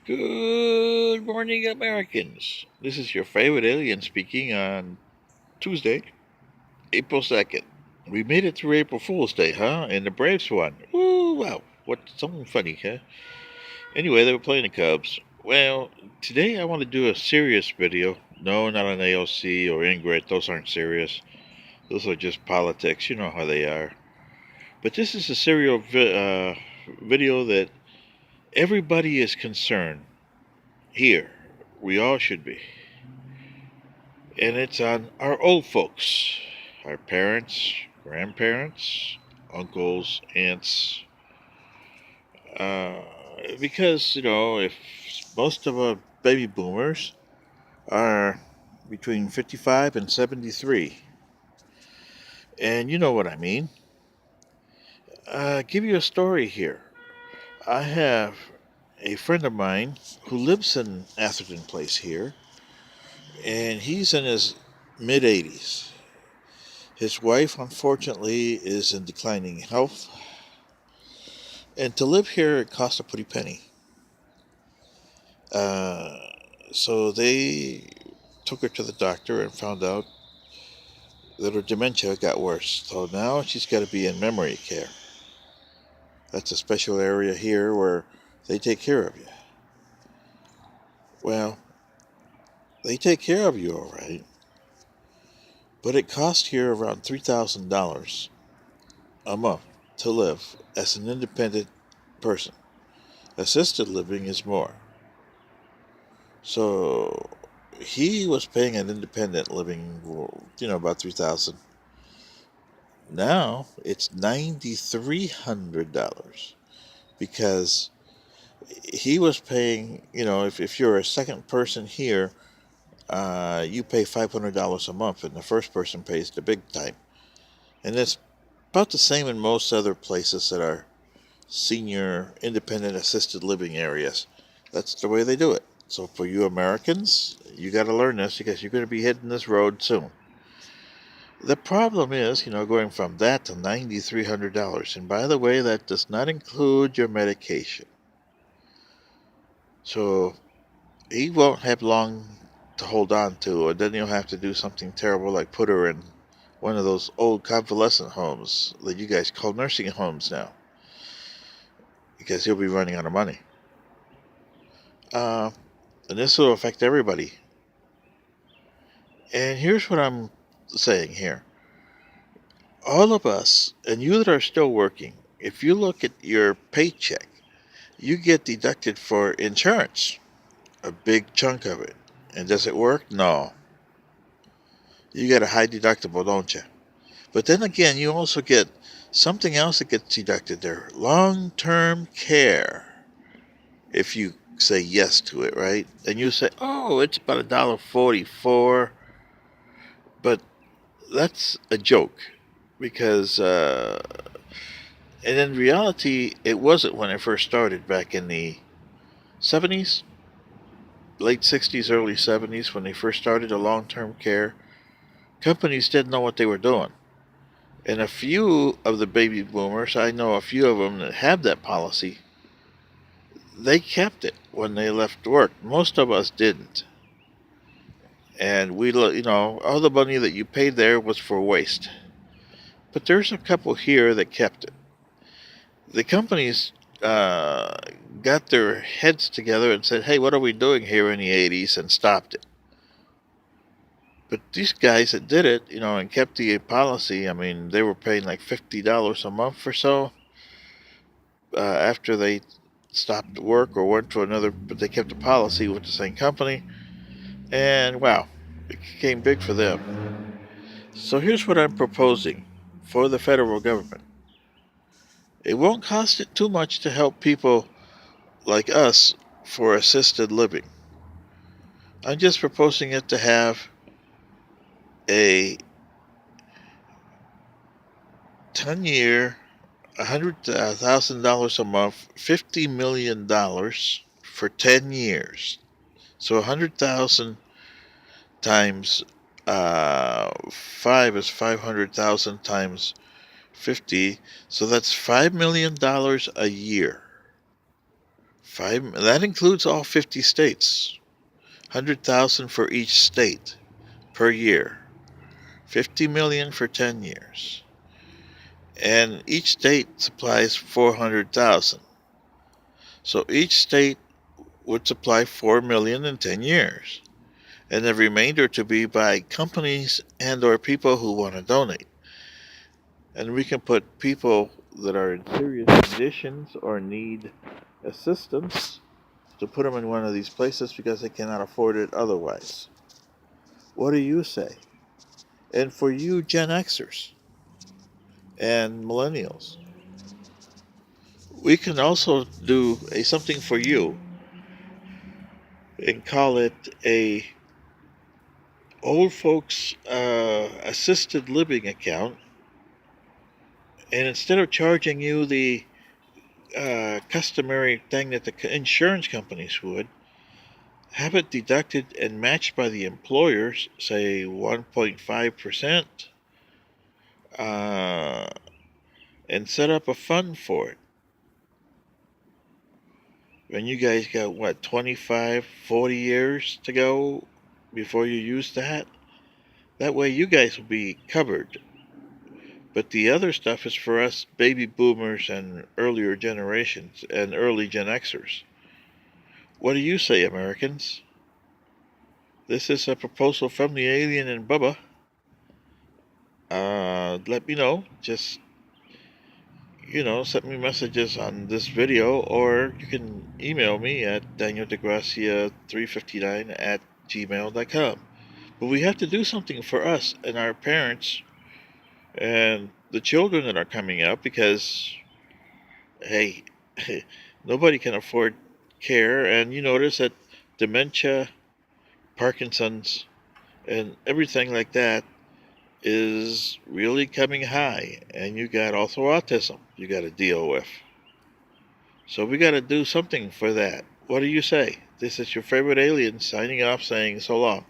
Good morning, Americans. This is your favorite alien speaking on Tuesday, April 2nd. We made it through April Fool's Day, huh? And the Braves won. Ooh, wow. What? Something funny, huh? Anyway, they were playing the Cubs. Well, today I want to do a serious video. No, not an AOC or Ingrid. Those aren't serious. Those are just politics. You know how they are. But this is a video that everybody is concerned. Here, we all should be. And it's on our old folks, our parents, grandparents, uncles, aunts. Uh, because, if most of our baby boomers are between 55 and 73, and you know what I mean. Give you a story here. I have a friend of mine who lives in Atherton Place here, and he's in his mid 80s. His wife, unfortunately, is in declining health, and to live here, it costs a pretty penny. Uh, so they took her to the doctor and found out that her dementia got worse. So now she's got to be in memory care. That's a special area here where they take care of you. Well, they take care of you all right, but it costs here around $3,000 a month to live as an independent person. Assisted living is more. So he was paying an independent living, about 3,000. Now it's $9,300 because he was paying. If you're a second person here, you pay $500 a month, and the first person pays the big time. And it's about the same in most other places that are senior independent assisted living areas. That's the way they do it. So for you Americans, you got to learn this because you're going to be hitting this road soon. The problem is, going from that to $9,300. And by the way, that does not include your medication. So he won't have long to hold on to, or then you'll have to do something terrible like put her in one of those old convalescent homes that you guys call nursing homes now, because he'll be running out of money. And this will affect everybody. And here's what I'm saying here. All of us, and you that are still working, if you look at your paycheck, you get deducted for insurance, a big chunk of it. And does it work? No. You get a high deductible, don't you? But then again, you also get something else that gets deducted there. Long-term care. If you say yes to it, right? And you say, oh, it's about $1.44. But that's a joke because, and in reality, it wasn't when it first started back in the 70s, late 60s, early 70s, when they first started a long-term care. Companies didn't know what they were doing. And a few of the baby boomers, I know a few of them that have that policy, they kept it when they left work. Most of us didn't. And all the money that you paid there was for waste. But there's a couple here that kept it. The companies got their heads together and said, hey, what are we doing here in the 80s, and stopped it. But these guys that did it, and kept the policy, I mean, they were paying like $50 a month or so after they stopped work or went to another, but they kept the policy with the same company. And wow, it became big for them. So here's what I'm proposing for the federal government. It won't cost it too much to help people like us for assisted living. I'm just proposing it to have a 10-year, $100,000 a month, $50 million for 10 years. So 100,000 times 5 is 500,000 times 50. So that's $5 million a year That includes all 50 states. 100,000 for each state per year. 50 million for 10 years. And each state supplies 400,000. So each state would supply 4 million in 10 years, and the remainder to be by companies and or people who want to donate. And we can put people that are in serious conditions or need assistance to put them in one of these places because they cannot afford it otherwise. What do you say? And for you Gen Xers and millennials, we can also do a something for you and call it a old folks assisted living account. And instead of charging you the customary thing that the insurance companies would, have it deducted and matched by the employers, say 1.5%, uh, and set up a fund for it. When you guys got, what, 25, 40 years to go before you use that? That way you guys will be covered. But the other stuff is for us baby boomers and earlier generations and early Gen Xers. What do you say, Americans? This is a proposal from the alien and Bubba. Let me know. Just, send me messages on this video, or you can email me at danieldegracia359 at gmail.com. But we have to do something for us and our parents and the children that are coming up because, hey, nobody can afford care. And you notice that dementia, Parkinson's, and everything like that is really coming high. And you got also autism you got to deal with. So we got to do something for that. What do you say? This is your favorite alien signing off saying so long.